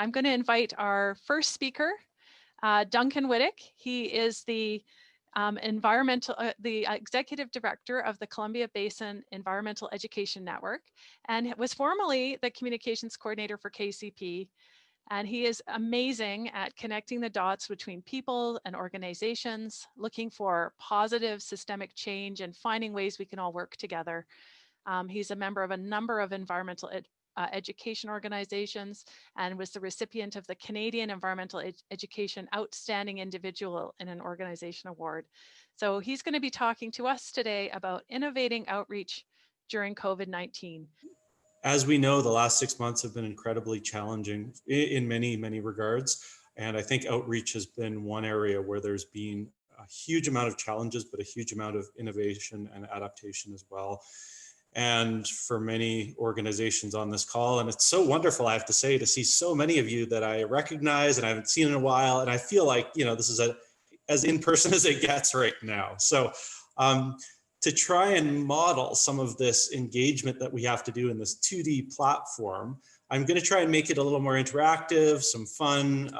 I'm going to invite our first speaker, Duncan Whittick. He is the executive director of the Columbia Basin Environmental Education Network, and was formerly the communications coordinator for KCP. And he is amazing at connecting the dots between people and organizations, looking for positive systemic change and finding ways we can all work together. He's a member of a number of environmental education organizations and was the recipient of the Canadian Environmental Education Outstanding Individual in an Organization Award. So he's going to be talking to us today about innovating outreach during COVID-19. As we know, the last 6 months have been incredibly challenging in many, many regards. And I think outreach has been one area where there's been a huge amount of challenges, but a huge amount of innovation and adaptation as well. And for many organizations on this call, and it's so wonderful, I have to say, to see so many of you that I recognize and I haven't seen in a while. And I feel like, you know, this is as in person as it gets right now. So to try and model some of this engagement that we have to do in this 2D platform, I'm going to try and make it a little more interactive, some fun.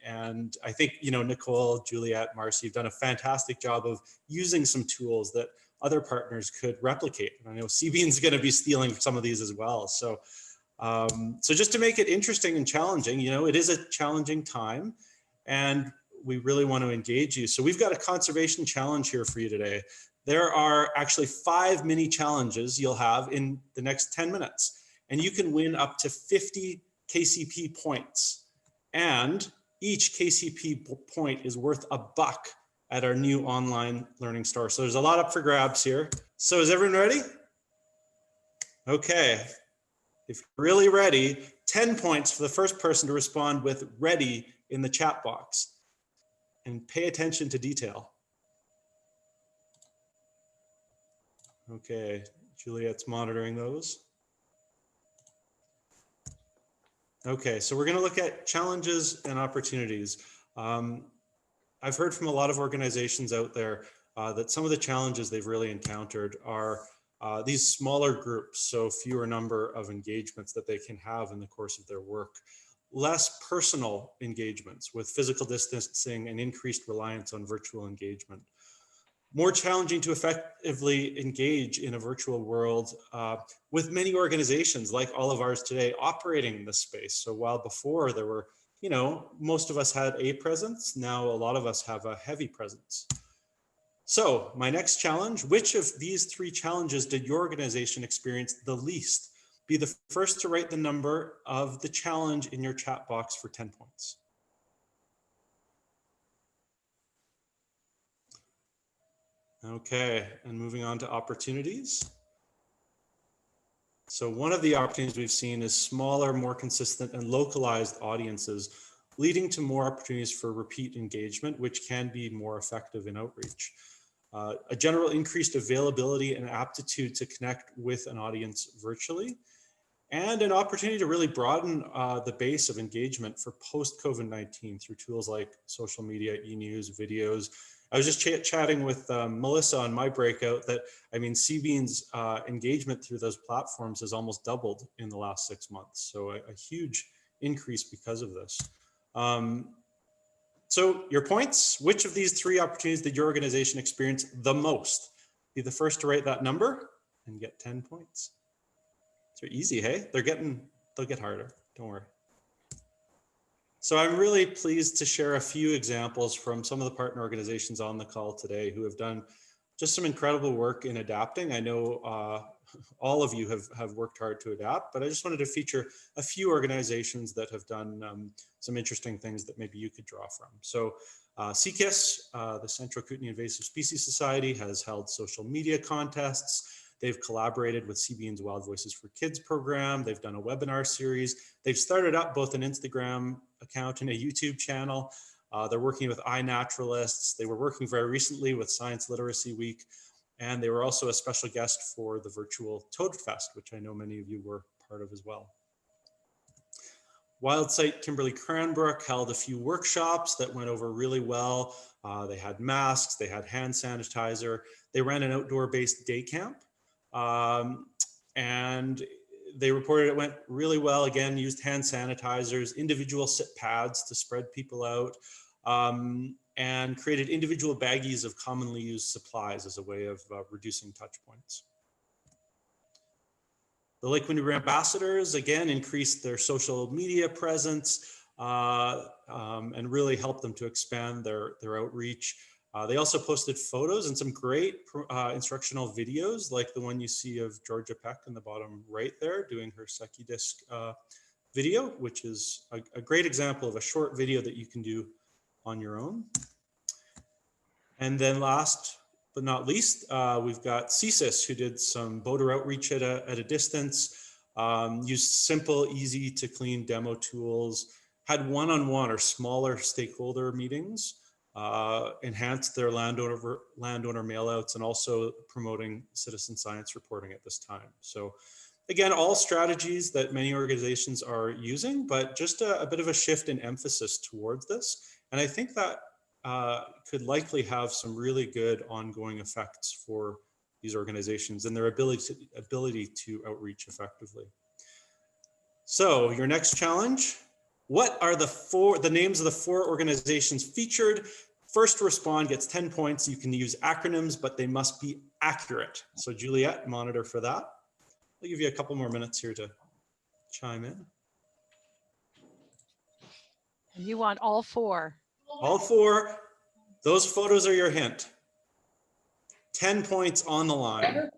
And I think, you know, Nicole, Juliet, Marcy have done a fantastic job of using some tools that other partners could replicate. And I know CBean's going to be stealing some of these as well. So, so just to make it interesting and challenging, you know, it is a challenging time and we really want to engage you. So we've got a conservation challenge here for you today. There are actually 5 mini challenges you'll have in the next 10 minutes, and you can win up to 50 KCP points. And each KCP point is worth $1 at our new online learning store. So there's a lot up for grabs here. So is everyone ready? Okay. If you're really ready, 10 points for the first person to respond with ready in the chat box. And pay attention to detail. Okay, Juliet's monitoring those. Okay, so we're going to look at challenges and opportunities. I've heard from a lot of organizations out there that some of the challenges they've really encountered are these smaller groups, so fewer number of engagements that they can have in the course of their work, less personal engagements with physical distancing and increased reliance on virtual engagement. More challenging to effectively engage in a virtual world with many organizations like all of ours today operating in this space. So while before there were, you know, most of us had a presence, now a lot of us have a heavy presence. So my next challenge, which of these 3 challenges did your organization experience the least? Be the first to write the number of the challenge in your chat box for 10 points. Okay, and moving on to opportunities. So one of the opportunities we've seen is smaller, more consistent and localized audiences, leading to more opportunities for repeat engagement, which can be more effective in outreach. A general increased availability and aptitude to connect with an audience virtually, and an opportunity to really broaden the base of engagement for post-COVID-19 through tools like social media, e-news, videos. I was just chatting with Melissa on my breakout that, I mean, CBean's engagement through those platforms has almost doubled in the last 6 months. So a huge increase because of this. So your points, which of these 3 opportunities did your organization experience the most? Be the first to write that number and get 10 points. They're easy, hey? They'll get harder, don't worry. So I'm really pleased to share a few examples from some of the partner organizations on the call today who have done just some incredible work in adapting. I know all of you have worked hard to adapt, but I just wanted to feature a few organizations that have done some interesting things that maybe you could draw from. So CSYS, the Central Kootenai Invasive Species Society, has held social media contests. They've collaborated with CBean's Wild Voices for Kids program. They've done a webinar series. They've started up both an Instagram account and a YouTube channel. They're working with iNaturalists. They were working very recently with Science Literacy Week. And they were also a special guest for the virtual Toad Fest, which I know many of you were part of as well. WildSite Kimberly Cranbrook held a few workshops that went over really well. They had masks, they had hand sanitizer. They ran an outdoor-based day camp. And they reported it went really well. Again, used hand sanitizers, individual sit pads to spread people out, and created individual baggies of commonly used supplies as a way of reducing touch points. The Lake Windermere ambassadors, again, increased their social media presence and really helped them to expand their outreach. They also posted photos and some great instructional videos, like the one you see of Georgia Peck in the bottom right there, doing her Secchi disc video, which is a great example of a short video that you can do on your own. And then last but not least, we've got CSYS, who did some voter outreach at a distance, used simple, easy to clean demo tools, had one-on-one or smaller stakeholder meetings, enhanced their landowner mailouts, and also promoting citizen science reporting at this time. So again, all strategies that many organizations are using, but just a bit of a shift in emphasis towards this. And I think that could likely have some really good ongoing effects for these organizations and their ability to outreach effectively. So your next challenge, what are the names of the 4 organizations featured? First to respond gets 10 points. You can use acronyms, but they must be accurate. So Juliet, monitor for that. I'll give you a couple more minutes here to chime in. And you want all 4. All 4. Those photos are your hint. 10 points on the line.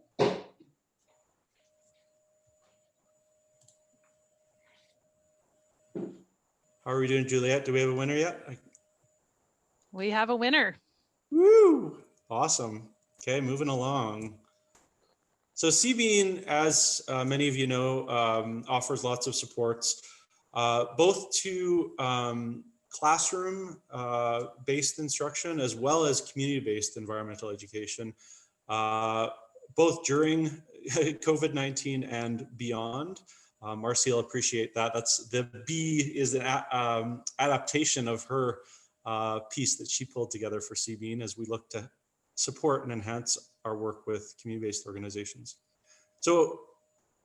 How are we doing, Juliet? Do we have a winner yet? We have a winner. Woo! Awesome. Okay, moving along. So CBEAN, as many of you know, offers lots of supports, both to classroom-based instruction as well as community-based environmental education, both during COVID-19 and beyond. Marcy will appreciate that. That's the B is an adaptation of her piece that she pulled together for CBEAN as we look to support and enhance our work with community-based organizations. So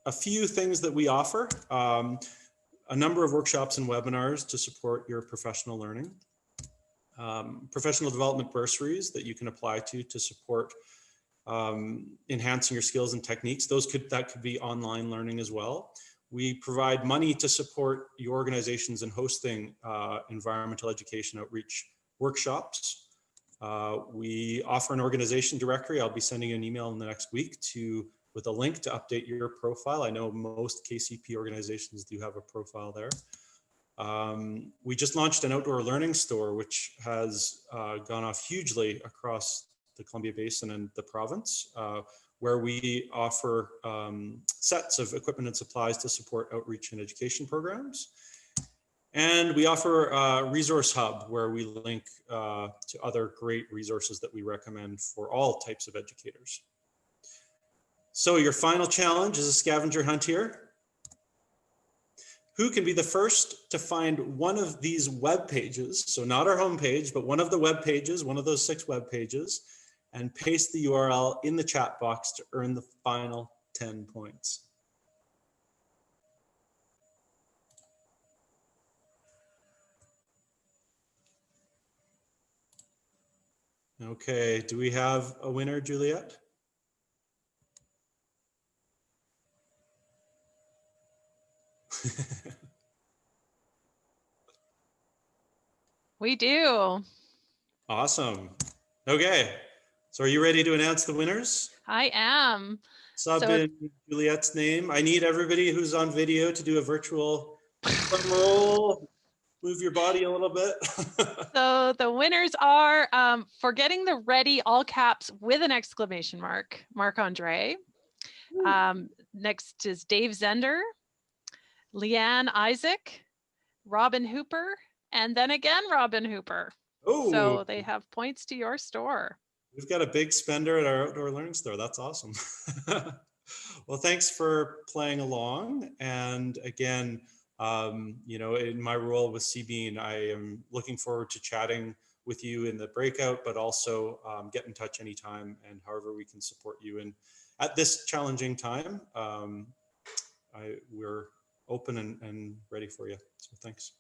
a few things that we offer, a number of workshops and webinars to support your professional learning, professional development bursaries that you can apply to support enhancing your skills and techniques. That could be online learning as well. We provide money to support your organizations in hosting environmental education outreach workshops. We offer an organization directory. I'll be sending you an email in the next week with a link to update your profile. I know most KCP organizations do have a profile there. We just launched an outdoor learning store, which has gone off hugely across the Columbia Basin and the province, where we offer sets of equipment and supplies to support outreach and education programs. And we offer a resource hub where we link to other great resources that we recommend for all types of educators. So your final challenge is a scavenger hunt here. Who can be the first to find one of these web pages, so not our homepage, but one of the web pages, one of those 6 web pages, and paste the URL in the chat box to earn the final 10 points? Okay, do we have a winner, Juliet? We do. Awesome. Okay, so are you ready to announce the winners? I am. Sub in Juliet's name. I need everybody who's on video to do a virtual drum roll. Move your body a little bit. So the winners are, for getting the ready, all caps with an exclamation mark, Marc-Andre. Next is Dave Zender, Leanne Isaac, Robin Hooper, and then again Robin Hooper. Oh. So they have points to your store. We've got a big spender at our outdoor learning store. That's awesome. Well, thanks for playing along. And again, you know, in my role with CBEAN, I am looking forward to chatting with you in the breakout, but also get in touch anytime and however we can support you in at this challenging time. we're open and ready for you. So thanks.